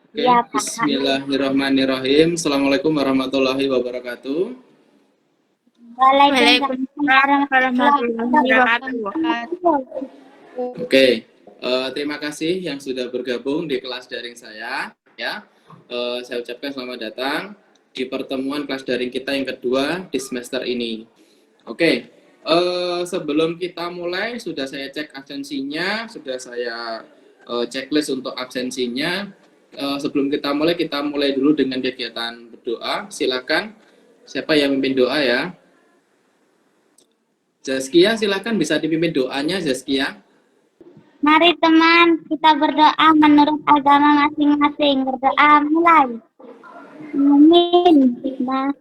Oke, Iya, Pak. bismillahirrahmanirrahim. Assalamualaikum warahmatullahi wabarakatuh. Waalaikumsalam Warahmatullahi wabarakatuh. Oke, terima kasih yang sudah bergabung di kelas daring saya. Ya, saya ucapkan selamat datang di pertemuan kelas daring kita yang kedua di semester ini. Oke, sebelum kita mulai, sudah saya cek absensinya, sudah saya checklist untuk absensinya. Sebelum kita mulai dulu dengan kegiatan berdoa. Silakan, siapa yang memimpin doa ya? Zaskia, silakan bisa dipimpin doanya, Zaskia. Mari teman, kita berdoa menurut agama masing-masing. Berdoa mulai. Amin. Nah,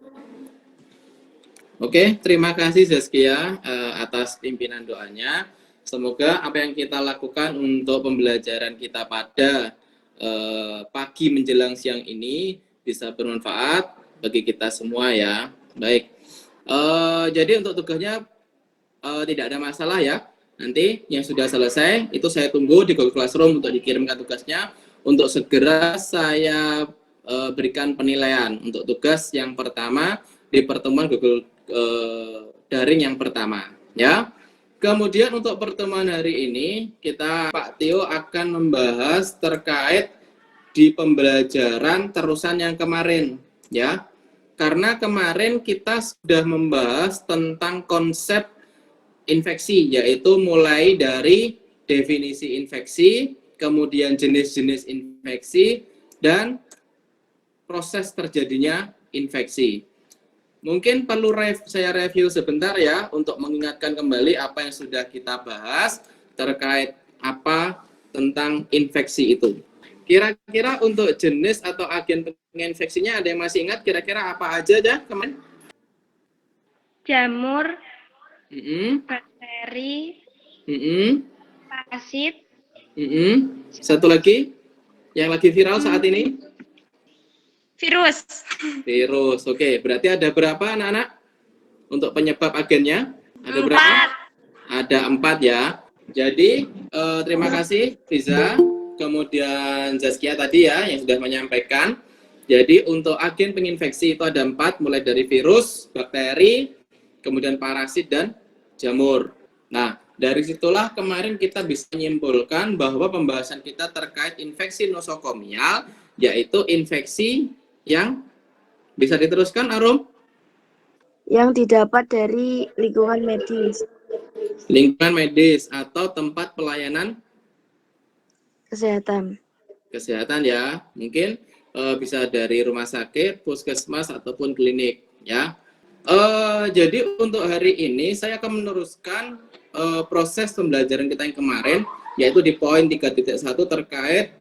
Oke, terima kasih Zaskia atas pimpinan doanya. Semoga apa yang kita lakukan untuk pembelajaran kita pada pagi menjelang siang ini bisa bermanfaat bagi kita semua ya. Baik, jadi untuk tugasnya tidak ada masalah ya. Nanti yang sudah selesai itu saya tunggu di Google Classroom untuk dikirimkan tugasnya. Untuk segera saya berikan penilaian untuk tugas yang pertama di pertemuan Google daring yang pertama ya. Kemudian untuk pertemuan hari ini kita Pak Tio akan membahas terkait di pembelajaran terusan yang kemarin ya. Karena kemarin kita sudah membahas tentang konsep infeksi, yaitu mulai dari definisi infeksi, kemudian jenis-jenis infeksi, dan proses terjadinya infeksi. Mungkin perlu saya review sebentar ya, untuk mengingatkan kembali apa yang sudah kita bahas terkait apa tentang infeksi itu. Kira-kira untuk jenis atau agen penginfeksinya ada yang masih ingat kira-kira apa aja ya kemarin? Jamur, bakteri, parasit. Satu lagi yang lagi viral saat ini? Virus. Virus. Oke, berarti ada berapa anak-anak untuk penyebab agennya? Ada berapa? Ada 4 ya. Jadi terima kasih Fiza, kemudian Zaskia tadi ya yang sudah menyampaikan. Jadi untuk agen penginfeksi itu ada 4, mulai dari virus, bakteri, kemudian parasit dan jamur. Nah, dari situlah kemarin kita bisa menyimpulkan bahwa pembahasan kita terkait infeksi nosokomial, yaitu infeksi yang bisa diteruskan, Arum? Yang didapat dari lingkungan medis. Lingkungan medis atau tempat pelayanan Kesehatan. Kesehatan ya. Mungkin bisa dari rumah sakit, puskesmas ataupun klinik ya. Jadi untuk hari ini saya akan meneruskan proses pembelajaran kita yang kemarin, yaitu di poin 3.1 terkait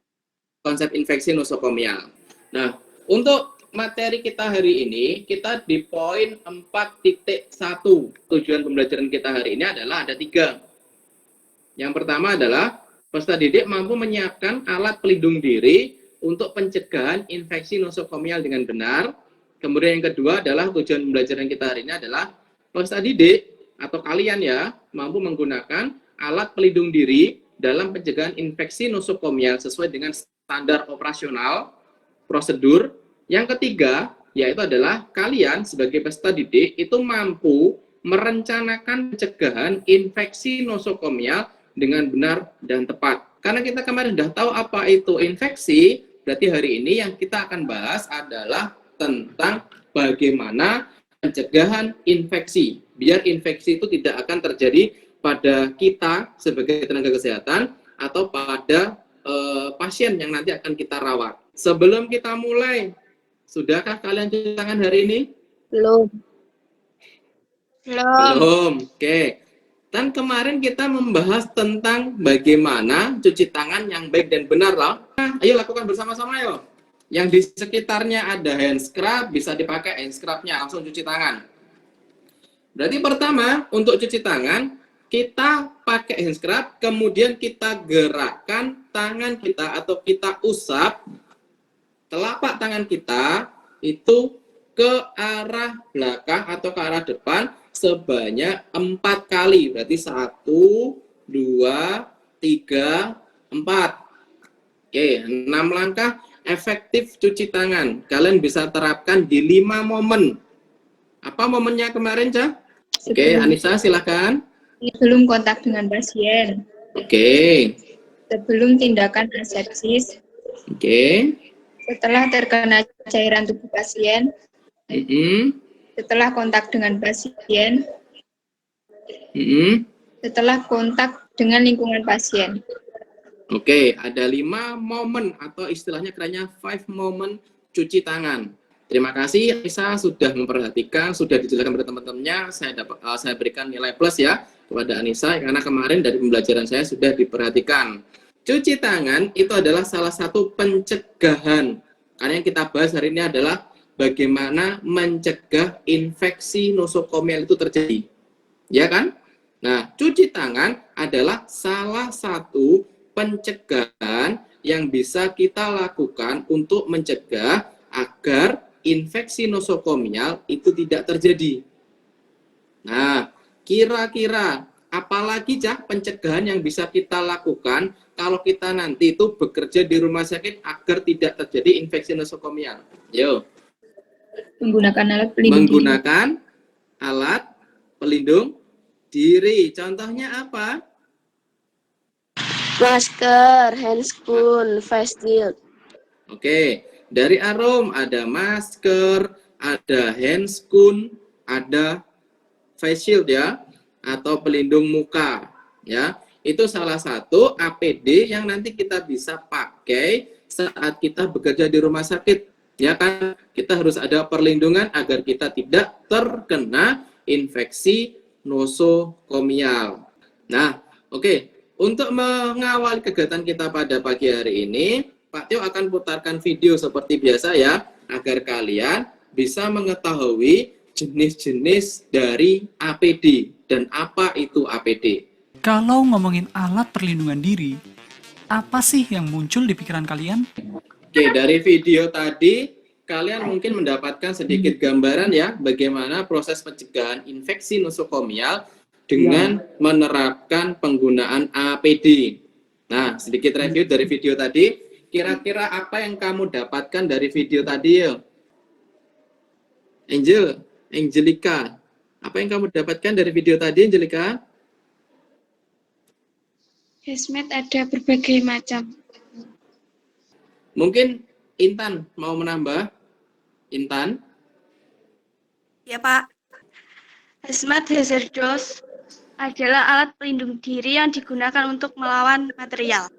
konsep infeksi nosokomial. Nah, untuk materi kita hari ini, kita di poin 4.1. Tujuan pembelajaran kita hari ini adalah ada 3. Yang pertama adalah peserta didik mampu menyiapkan alat pelindung diri untuk pencegahan infeksi nosokomial dengan benar. Kemudian yang kedua adalah tujuan pembelajaran kita hari ini adalah peserta didik atau kalian ya mampu menggunakan alat pelindung diri dalam pencegahan infeksi nosokomial sesuai dengan standar operasional, prosedur. Yang ketiga yaitu adalah kalian sebagai peserta didik itu mampu merencanakan pencegahan infeksi nosokomial dengan benar dan tepat. Karena kita kemarin sudah tahu apa itu infeksi, berarti hari ini yang kita akan bahas adalah tentang bagaimana pencegahan infeksi. Biar infeksi itu tidak akan terjadi pada kita sebagai tenaga kesehatan atau pada pasien yang nanti akan kita rawat. Sebelum kita mulai, sudahkah kalian cuci tangan hari ini? Belum. Oke. Dan kemarin kita membahas tentang bagaimana cuci tangan yang baik dan benar loh. Nah, ayo lakukan bersama-sama yuk. Yang di sekitarnya ada hand scrub, bisa dipakai hand scrubnya, langsung cuci tangan. Berarti pertama, untuk cuci tangan, kita pakai hand scrub, kemudian kita gerakkan tangan kita atau kita usap telapak tangan kita itu ke arah belakang atau ke arah depan sebanyak 4 kali. Berarti 1, 2, 3, 4. Oke, 6 langkah efektif cuci tangan. Kalian bisa terapkan di 5 momen. Apa momennya kemarin, Cah? Oke, Anissa silakan. Sebelum kontak dengan pasien, Oke. sebelum tindakan asepsis, Oke. setelah terkena cairan tubuh pasien, Mm-mm. setelah kontak dengan pasien, Mm-mm. setelah kontak dengan lingkungan pasien. Oke, ada 5 momen atau istilahnya kerennya 5 momen cuci tangan. Terima kasih Anissa sudah memperhatikan, sudah dijelaskan kepada teman-temannya. Saya berikan nilai plus ya kepada Anissa karena kemarin dari pembelajaran saya sudah diperhatikan. Cuci tangan itu adalah salah satu pencegahan. Karena yang kita bahas hari ini adalah bagaimana mencegah infeksi nosokomial itu terjadi. Ya kan? Nah, cuci tangan adalah salah satu pencegahan yang bisa kita lakukan untuk mencegah agar infeksi nosokomial itu tidak terjadi. Nah, kira-kira apalagi Cah pencegahan yang bisa kita lakukan kalau kita nanti itu bekerja di rumah sakit agar tidak terjadi infeksi nosokomial? Yo. Menggunakan alat pelindung diri. Menggunakan alat pelindung diri. Contohnya apa? Masker, handscoon, face shield. Oke, dari Arum ada masker, ada handscoon, ada face shield ya, atau pelindung muka ya. Itu salah satu APD yang nanti kita bisa pakai saat kita bekerja di rumah sakit. Ya kan, kita harus ada perlindungan agar kita tidak terkena infeksi nosokomial. Nah, oke. Untuk mengawali kegiatan kita pada pagi hari ini, Pak Tio akan putarkan video seperti biasa ya, agar kalian bisa mengetahui jenis-jenis dari APD dan apa itu APD. Kalau ngomongin alat perlindungan diri, apa sih yang muncul di pikiran kalian? Oke, dari video tadi kalian mungkin mendapatkan sedikit gambaran ya bagaimana proses pencegahan infeksi nosokomial dengan menerapkan penggunaan APD. Nah, sedikit review dari video tadi. Kira-kira apa yang kamu dapatkan dari video tadi, ya? Angelica. Apa yang kamu dapatkan dari video tadi, Angelica? Hazmat ada berbagai macam. Mungkin Intan mau menambah? Intan? Ya Pak, hazmat hazardous adalah alat pelindung diri yang digunakan untuk melawan material.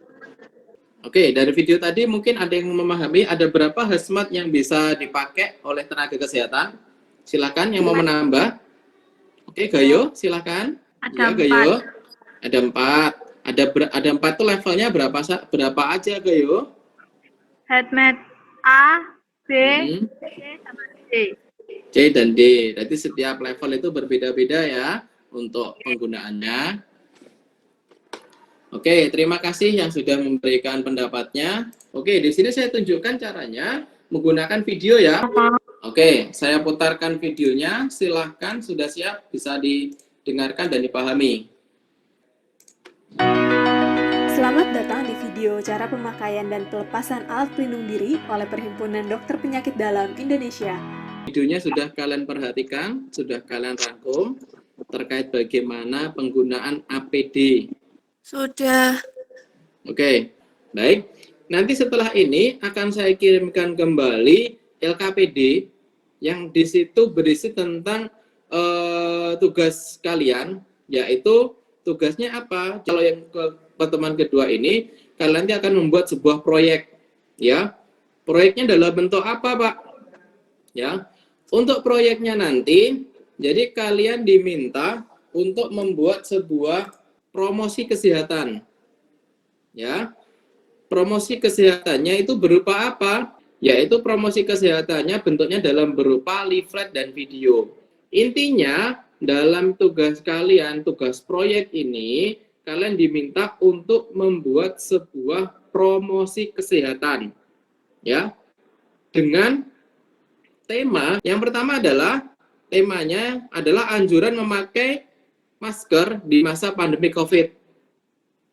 Oke, dari video tadi mungkin ada yang memahami ada berapa hazmat yang bisa dipakai oleh tenaga kesehatan? Silakan yang mau menambah. Oke, Gayo, silakan. Ada Ya, Gayo. Ada 4. Ada 4 tuh levelnya berapa aja, Gayo? Hazmat A, B, Hmm. C, sama D. C dan D. Berarti setiap level itu berbeda-beda ya untuk penggunaannya. Oke, terima kasih yang sudah memberikan pendapatnya. Oke, di sini saya tunjukkan caranya menggunakan video ya. Oke, saya putarkan videonya. Silahkan, sudah siap, bisa didengarkan dan dipahami. Selamat datang di video cara pemakaian dan pelepasan alat pelindung diri oleh Perhimpunan Dokter Penyakit Dalam Indonesia. Videonya sudah kalian perhatikan, sudah kalian rangkum terkait bagaimana penggunaan APD. Sudah. Oke, baik. Nanti setelah ini akan saya kirimkan kembali LKPD yang di situ berisi tentang tugas kalian, yaitu tugasnya apa? Kalau yang pertemuan kedua ini, kalian nanti akan membuat sebuah proyek, ya. Proyeknya dalam bentuk apa, Pak? Ya, untuk proyeknya nanti, jadi kalian diminta untuk membuat sebuah promosi kesehatan, ya. Promosi kesehatannya itu berupa apa? Yaitu promosi kesehatannya bentuknya dalam berupa leaflet dan video. Intinya, dalam tugas kalian, tugas proyek ini, kalian diminta untuk membuat sebuah promosi kesehatan, ya, dengan tema yang pertama adalah temanya adalah anjuran memakai masker di masa pandemi COVID.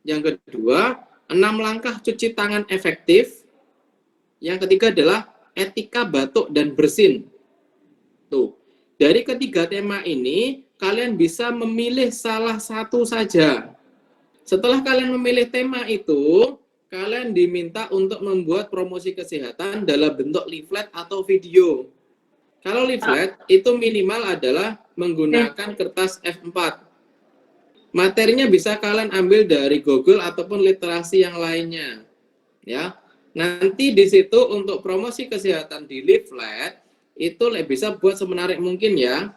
Yang kedua, 6 langkah cuci tangan efektif. Yang ketiga adalah etika batuk dan bersin. Tuh, dari ketiga tema ini, kalian bisa memilih salah satu saja. Setelah kalian memilih tema itu, kalian diminta untuk membuat promosi kesehatan dalam bentuk leaflet atau video. Kalau leaflet, itu minimal adalah menggunakan kertas F4. Materinya bisa kalian ambil dari Google ataupun literasi yang lainnya. Ya, nanti di situ untuk promosi kesehatan di leaflet itu bisa buat semenarik mungkin ya,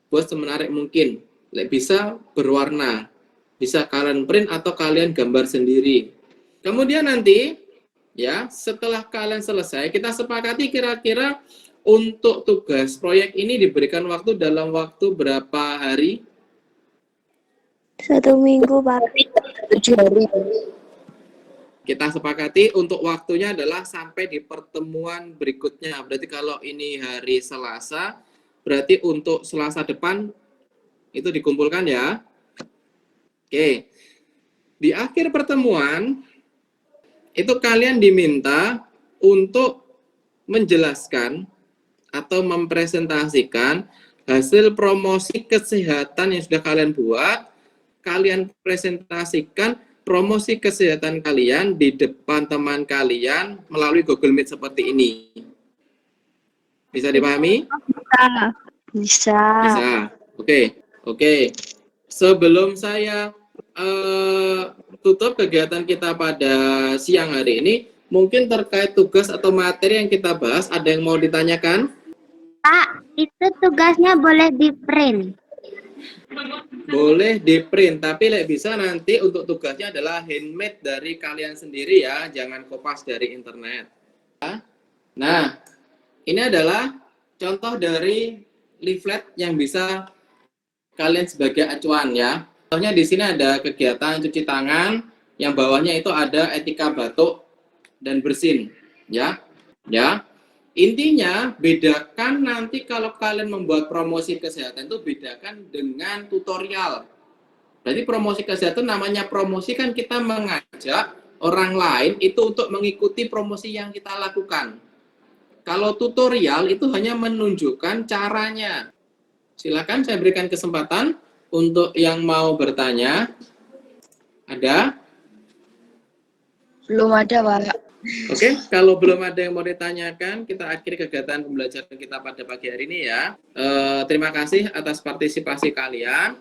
buat semenarik mungkin, bisa berwarna, bisa kalian print atau kalian gambar sendiri. Kemudian nanti ya setelah kalian selesai, kita sepakati kira-kira untuk tugas proyek ini diberikan waktu dalam waktu berapa hari? 1 minggu, Pak. 7 hari. Kita sepakati untuk waktunya adalah sampai di pertemuan berikutnya. Berarti kalau ini hari Selasa, berarti untuk Selasa depan itu dikumpulkan ya. Oke. Di akhir pertemuan itu kalian diminta untuk menjelaskan atau mempresentasikan hasil promosi kesehatan yang sudah kalian buat. Kalian presentasikan promosi kesehatan kalian di depan teman kalian melalui Google Meet seperti ini. Bisa dipahami? Bisa. Bisa. Oke. Sebelum saya tutup kegiatan kita pada siang hari ini, mungkin terkait tugas atau materi yang kita bahas, ada yang mau ditanyakan? Pak, itu tugasnya boleh di print. Boleh di print, tapi bisa nanti untuk tugasnya adalah handmade dari kalian sendiri ya, jangan kopas dari internet. Nah, ini adalah contoh dari leaflet yang bisa kalian sebagai acuan ya. Contohnya di sini ada kegiatan cuci tangan, yang bawahnya itu ada etika batuk dan bersin, ya. Intinya, bedakan nanti kalau kalian membuat promosi kesehatan itu bedakan dengan tutorial. Jadi promosi kesehatan namanya promosi kan kita mengajak orang lain itu untuk mengikuti promosi yang kita lakukan. Kalau tutorial itu hanya menunjukkan caranya. Silakan saya berikan kesempatan untuk yang mau bertanya. Ada? Belum ada, Pak. Oke, kalau belum ada yang mau ditanyakan, kita akhiri kegiatan pembelajaran kita pada pagi hari ini ya. Terima kasih atas partisipasi kalian.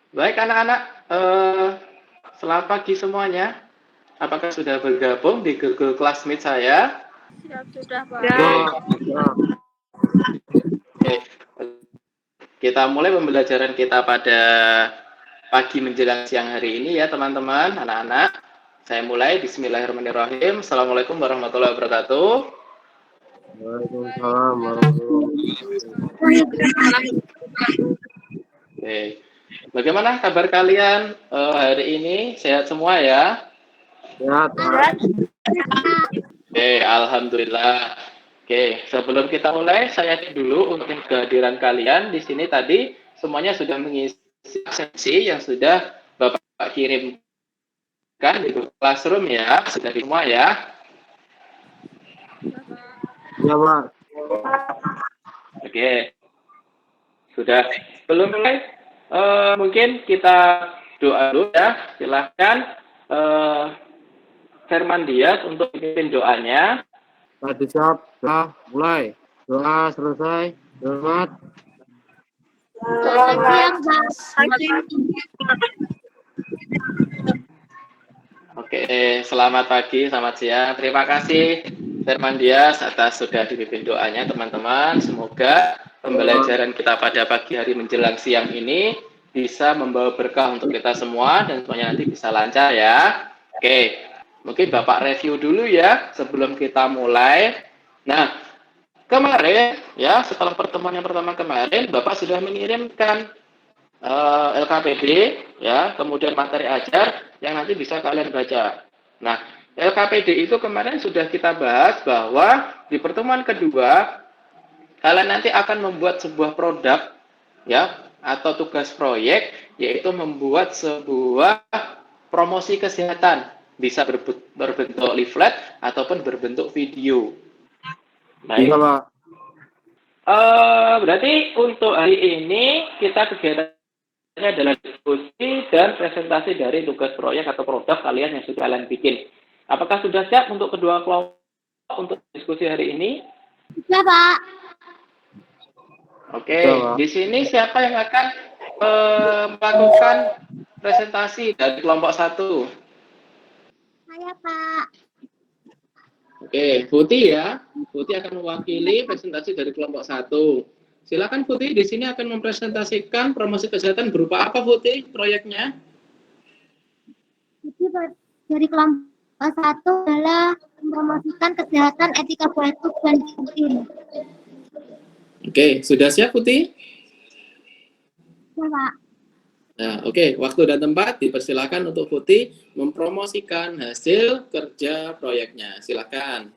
Baik anak-anak, selamat pagi semuanya. Apakah sudah bergabung di Google Classmeet saya? Siap, sudah, Pak. Oke. Kita mulai pembelajaran kita pada pagi menjelang siang hari ini ya teman-teman, anak-anak. Saya mulai, bismillahirrahmanirrahim. Assalamualaikum warahmatullahi wabarakatuh. Waalaikumsalam warahmatullahi wabarakatuh. Oke. Bagaimana kabar kalian hari ini? Sehat semua ya? Sehat. Oke, alhamdulillah. Oke, sebelum kita mulai, saya cek dulu untuk kehadiran kalian di sini tadi semuanya sudah mengisi absensi yang sudah Bapak kirimkan di Google Classroom ya, sudah di semua ya. Ya, Pak. Oke, sudah. Belum mulai, mungkin kita doa dulu ya. Silahkan Firman Dias untuk pimpin doanya. Tadi siap, sudah mulai. Doa selesai. Selamat. Selamat siang, Pak. Oke, selamat pagi, selamat siang. Terima kasih Firman Dias atas sudah dipimpin doanya teman-teman. Semoga pembelajaran kita pada pagi hari menjelang siang ini bisa membawa berkah untuk kita semua dan semuanya nanti bisa lancar ya. Oke, mungkin Bapak review dulu ya sebelum kita mulai. Nah, kemarin ya setelah pertemuan yang pertama kemarin Bapak sudah mengirimkan LKPD ya, kemudian materi ajar yang nanti bisa kalian baca. Nah, LKPD itu kemarin sudah kita bahas bahwa di pertemuan kedua kalian nanti akan membuat sebuah produk ya atau tugas proyek, yaitu membuat sebuah promosi kesehatan, bisa berbentuk leaflet ataupun berbentuk video. Baik. Iya, Pak. Berarti untuk hari ini kita kegiatannya adalah diskusi dan presentasi dari tugas proyek atau produk kalian yang sudah kalian bikin. Apakah sudah siap untuk kedua kelompok untuk diskusi hari ini? Ya, Pak. Oke, Ya, Pak. di sini siapa yang akan melakukan presentasi dari kelompok 1? Saya, Pak. Oke, Putih ya. Putih akan mewakili presentasi dari kelompok 1. Silakan Putih, di sini akan mempresentasikan promosi kesehatan berupa apa Putih proyeknya? Jadi dari kelompok 1 adalah mempromosikan kesehatan etika batuk dan bersin. Oke, sudah siap Putih? Ya, Pak. Nah, oke, waktu dan tempat dipersilakan untuk Putih mempromosikan hasil kerja proyeknya. Silakan.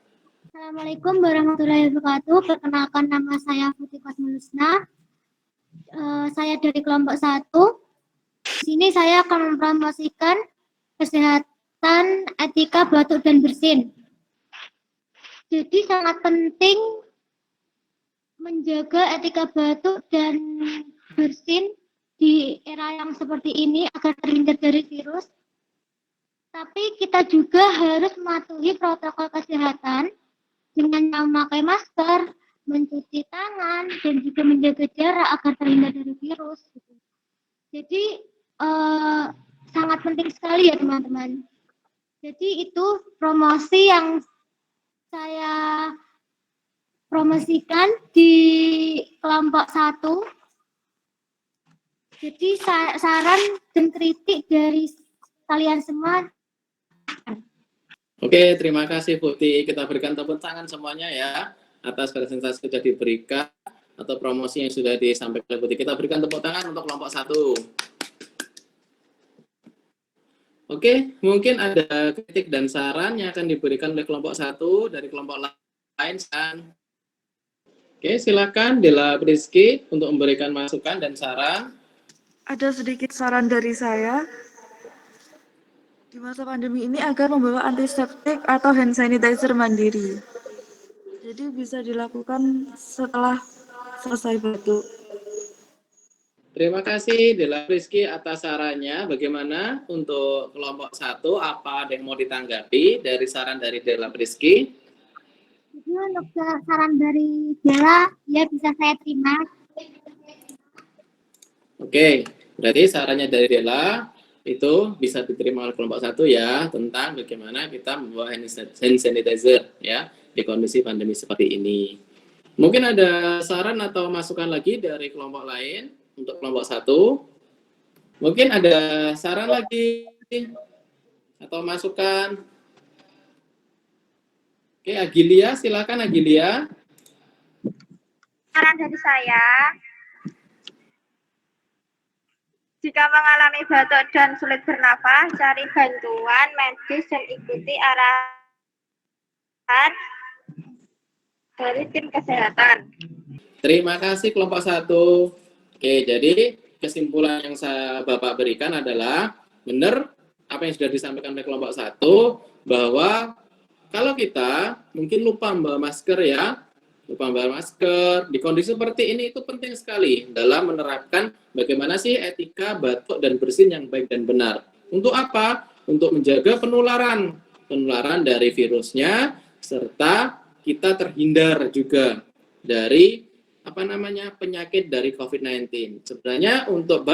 Assalamualaikum warahmatullahi wabarakatuh. Perkenalkan, nama saya Putih Kosmelusna. Saya dari kelompok 1. Di sini saya akan mempromosikan kesehatan etika batuk dan bersin. Jadi sangat penting menjaga etika batuk dan bersin di era yang seperti ini agar terhindar dari virus. Tapi kita juga harus mematuhi protokol kesehatan dengan memakai masker, mencuci tangan, dan juga menjaga jarak agar terhindar dari virus. Jadi sangat penting sekali ya teman-teman. Jadi itu promosi yang saya promosikan di kelompok 1. Jadi saran dan kritik dari kalian semua. Oke, terima kasih Putih. Kita berikan tepuk tangan semuanya ya atas presentasi sudah diberikan atau promosi yang sudah disampaikan oleh Putih. Kita berikan tepuk tangan untuk kelompok 1. Oke, mungkin ada kritik dan saran yang akan diberikan oleh kelompok 1 dari kelompok lain. Oke, silakan Dela Priski untuk memberikan masukan dan saran. Ada sedikit saran dari saya. Di masa pandemi ini agar membawa antiseptik atau hand sanitizer mandiri. Jadi bisa dilakukan setelah selesai batuk. Terima kasih Dela Priski atas sarannya. Bagaimana untuk kelompok 1? Apa ada yang mau ditanggapi dari saran dari Dela Priski? Jadi untuk saran dari Dela, ya bisa saya terima. Oke, Berarti sarannya dari Dela itu bisa diterima oleh kelompok 1 ya, tentang bagaimana kita membawa hand sanitizer ya di kondisi pandemi seperti ini. Mungkin ada saran atau masukan lagi dari kelompok lain untuk kelompok 1. Mungkin ada saran lagi atau masukan. Oke, Agilia, silakan Agilia. Saran dari saya, jika mengalami batuk dan sulit bernafas, cari bantuan medis dan ikuti arahan dari tim kesehatan. Terima kasih kelompok 1. Oke, jadi kesimpulan yang Bapak berikan adalah benar apa yang sudah disampaikan oleh kelompok 1, bahwa kalau kita mungkin lupa membawa masker ya, lupa membawa masker, di kondisi seperti ini itu penting sekali dalam menerapkan bagaimana sih etika batuk dan bersin yang baik dan benar. Untuk apa? Untuk menjaga penularan dari virusnya, serta kita terhindar juga dari penyakit dari COVID-19. Sebenarnya untuk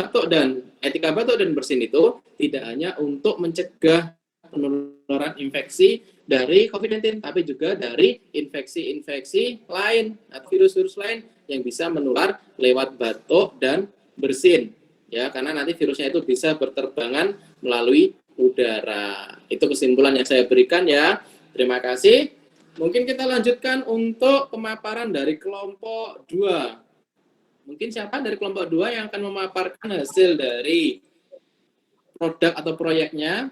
etika batuk dan bersin itu tidak hanya untuk mencegah penularan infeksi dari COVID-19, tapi juga dari infeksi-infeksi lain atau virus-virus lain yang bisa menular lewat batuk dan bersin. Ya, karena nanti virusnya itu bisa berterbangan melalui udara. Itu kesimpulan yang saya berikan ya. Terima kasih. Mungkin kita lanjutkan untuk pemaparan dari kelompok 2. Mungkin siapa dari kelompok 2 yang akan memaparkan hasil dari produk atau proyeknya?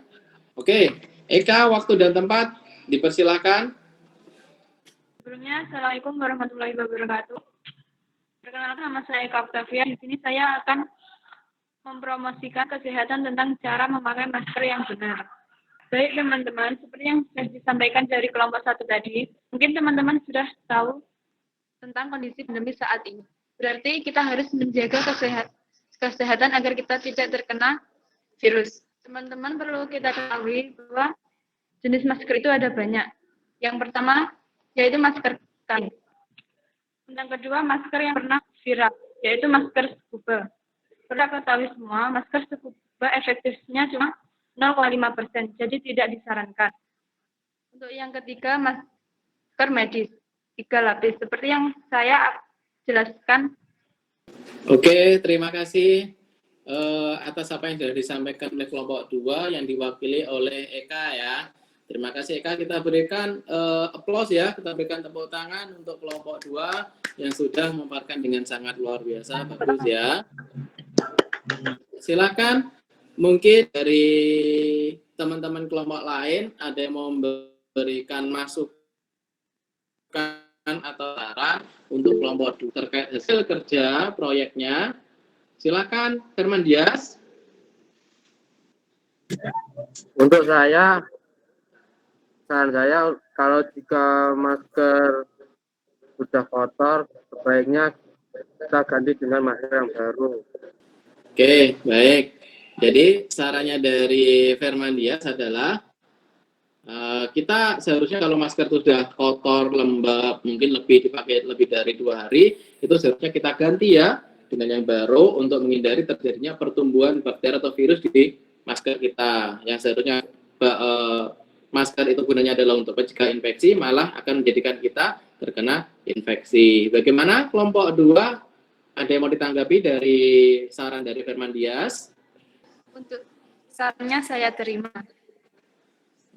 Oke, Eka, waktu dan tempat dipersilakan. Sebelumnya, Assalamualaikum warahmatullahi wabarakatuh. Perkenalkan, nama saya Eka Octavia. Di sini saya akan mempromosikan kesehatan tentang cara memakai masker yang benar. Baik teman-teman, seperti yang sudah disampaikan dari kelompok 1 tadi, mungkin teman-teman sudah tahu tentang kondisi pandemi saat ini. Berarti kita harus menjaga kesehatan agar kita tidak terkena virus. Teman-teman perlu kita ketahui bahwa jenis masker itu ada banyak. Yang pertama, yaitu masker kain. Yang kedua, masker yang pernah viral, yaitu masker scuba. Perlu ketahui semua, masker scuba efektifnya cuma 0,5%, jadi tidak disarankan. Untuk yang ketiga, masker medis, 3 lapis, seperti yang saya jelaskan. Oke, terima kasih atas apa yang sudah disampaikan oleh kelompok 2 yang diwakili oleh Eka ya. Terima kasih Eka, kita berikan applause ya, kita berikan tepuk tangan untuk kelompok 2 yang sudah memaparkan dengan sangat luar biasa, bagus ya. Silakan, mungkin dari teman-teman kelompok lain ada yang mau memberikan masukan atau saran untuk kelompok 2 terkait hasil kerja proyeknya. Silakan, Herman Dias. Untuk saran saya kalau jika masker sudah kotor, sebaiknya kita ganti dengan masker yang baru. Oke, baik. Jadi sarannya dari Herman Dias adalah kita seharusnya kalau masker itu sudah kotor, lembab, mungkin dipakai lebih dari 2 hari, itu seharusnya kita ganti ya dengan yang baru untuk menghindari terjadinya pertumbuhan bakteri atau virus di masker kita. Yang seharusnya masker itu gunanya adalah untuk mencegah infeksi, malah akan menjadikan kita terkena infeksi. Bagaimana kelompok 2? Ada yang mau ditanggapi dari saran dari Herman Dias? Untuk sarannya saya terima.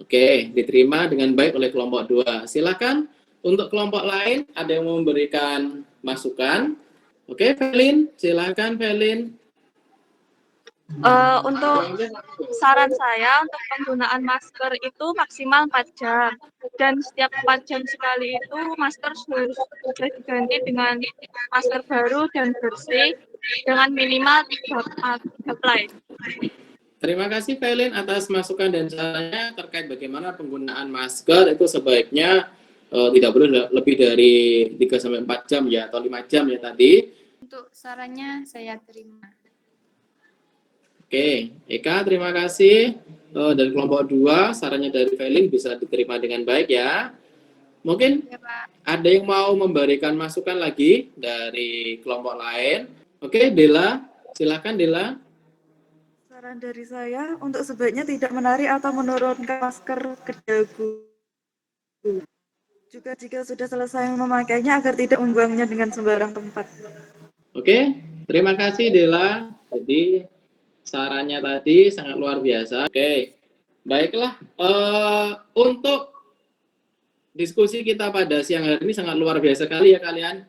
Oke, diterima dengan baik oleh kelompok 2. Silakan untuk kelompok lain ada yang mau memberikan masukan? Oke, Velin, silakan Velin. Untuk saran saya untuk penggunaan masker itu maksimal 4 jam. Dan setiap 4 jam sekali itu masker harus diganti dengan masker baru dan bersih dengan minimal 3 apply. Terima kasih Velin atas masukan dan sarannya terkait bagaimana penggunaan masker itu sebaiknya tidak boleh lebih dari 3-4 jam ya, atau 5 jam ya tadi. Untuk sarannya saya terima. Oke, Eka terima kasih. Dari kelompok 2, sarannya dari Velin bisa diterima dengan baik ya. Mungkin Ya, Pak. ada yang mau memberikan masukan lagi dari kelompok lain. Oke, Dela, silakan Dela. Saran dari saya untuk sebaiknya tidak menarik atau menurunkan masker ke dagu. Juga jika sudah selesai memakainya agar tidak membuangnya dengan sembarang tempat. Oke, terima kasih Dela. Jadi sarannya tadi sangat luar biasa. Oke, baiklah. Untuk diskusi kita pada siang hari ini sangat luar biasa kali ya kalian.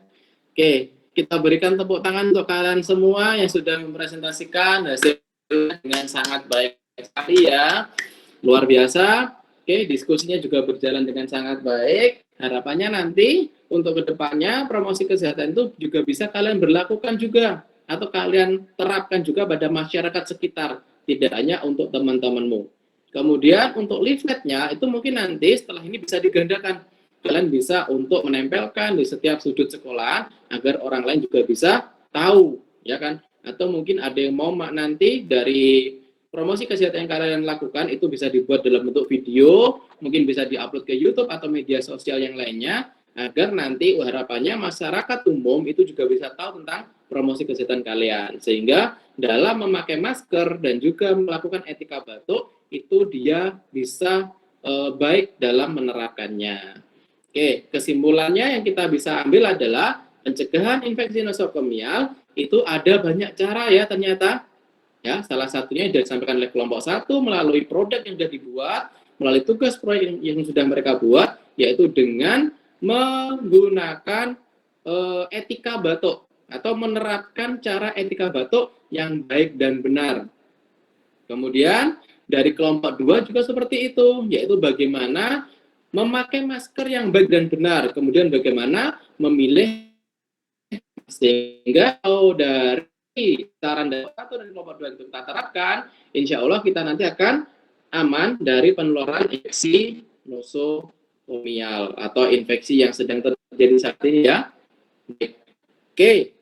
Oke, kita berikan tepuk tangan untuk kalian semua yang sudah mempresentasikan hasil dengan sangat baik sekali ya. Luar biasa. Oke, diskusinya juga berjalan dengan sangat baik. Harapannya nanti untuk kedepannya promosi kesehatan itu juga bisa kalian berlakukan juga atau kalian terapkan juga pada masyarakat sekitar, tidak hanya untuk teman-temanmu. Kemudian untuk leafletnya itu mungkin nanti setelah ini bisa digandakan. Kalian bisa untuk menempelkan di setiap sudut sekolah agar orang lain juga bisa tahu, ya kan? Atau mungkin ada yang mau nanti dari promosi kesehatan yang kalian lakukan itu bisa dibuat dalam bentuk video, mungkin bisa diupload ke YouTube atau media sosial yang lainnya, agar nanti harapannya masyarakat umum itu juga bisa tahu tentang promosi kesehatan kalian. Sehingga dalam memakai masker dan juga melakukan etika batuk, itu dia bisa baik dalam menerapkannya. Oke, kesimpulannya yang kita bisa ambil adalah pencegahan infeksi nosokomial itu ada banyak cara ya ternyata. Ya, salah satunya yang disampaikan oleh kelompok 1 melalui produk yang sudah dibuat, melalui tugas proyek yang sudah mereka buat, yaitu dengan menggunakan etika batuk atau menerapkan cara etika batuk yang baik dan benar. Kemudian dari kelompok 2 juga seperti itu, yaitu bagaimana memakai masker yang baik dan benar, kemudian bagaimana memilih, sehingga dari saran dari satu dan kelompok 2 itu kita terapkan, insya Allah kita nanti akan aman dari penularan infeksi nosokomial atau infeksi yang sedang terjadi saat ini ya. Oke,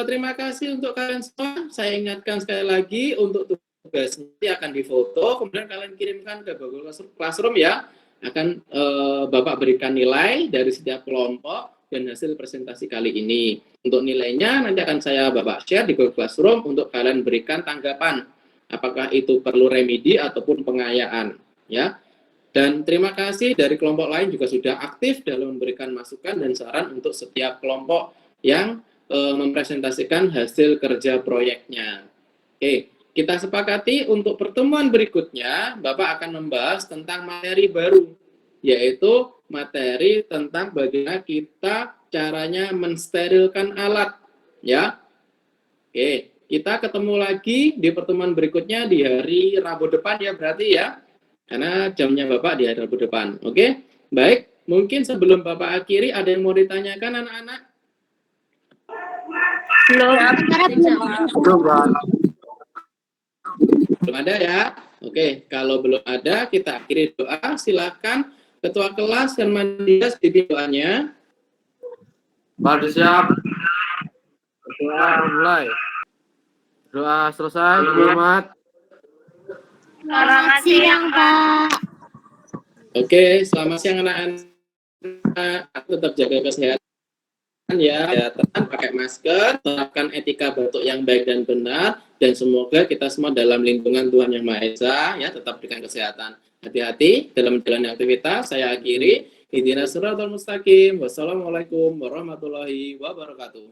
terima kasih untuk kalian semua. Saya ingatkan sekali lagi untuk tugas nanti akan difoto, kemudian kalian kirimkan ke Google Classroom ya. Akan Bapak berikan nilai dari setiap kelompok dan hasil presentasi kali ini. Untuk nilainya nanti akan saya Bapak share di Google Classroom untuk kalian berikan tanggapan. Apakah itu perlu remedi ataupun pengayaan. Ya. Dan terima kasih dari kelompok lain juga sudah aktif dalam memberikan masukan dan saran untuk setiap kelompok yang mempresentasikan hasil kerja proyeknya. Oke, kita sepakati untuk pertemuan berikutnya, Bapak akan membahas tentang materi baru, yaitu materi tentang bagaimana kita caranya mensterilkan alat, ya. Oke, kita ketemu lagi di pertemuan berikutnya di hari Rabu depan ya berarti ya, karena jamnya Bapak di hari Rabu depan. Oke, baik. Mungkin sebelum Bapak akhiri ada yang mau ditanyakan anak-anak? Belum ada ya? Oke, kalau belum ada kita akhiri doa. Silakan Ketua kelas dan Mandias di doanya. Pada siap. Doa mulai. Doa selesai. Selamat. Selamat siang, Pak. Oke, selamat siang anak-anak. Tetap jaga kesehatan ya, pakai masker, terapkan etika batuk yang baik dan benar, dan semoga kita semua dalam lindungan Tuhan Yang Maha Esa ya, tetap berikan kesehatan. Hati-hati dalam menjalani aktivitas. Saya akhiri. Ihdinas siratal mustaqim. Wassalamualaikum warahmatullahi wabarakatuh.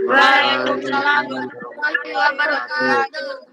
Waalaikumsalam warahmatullahi wabarakatuh.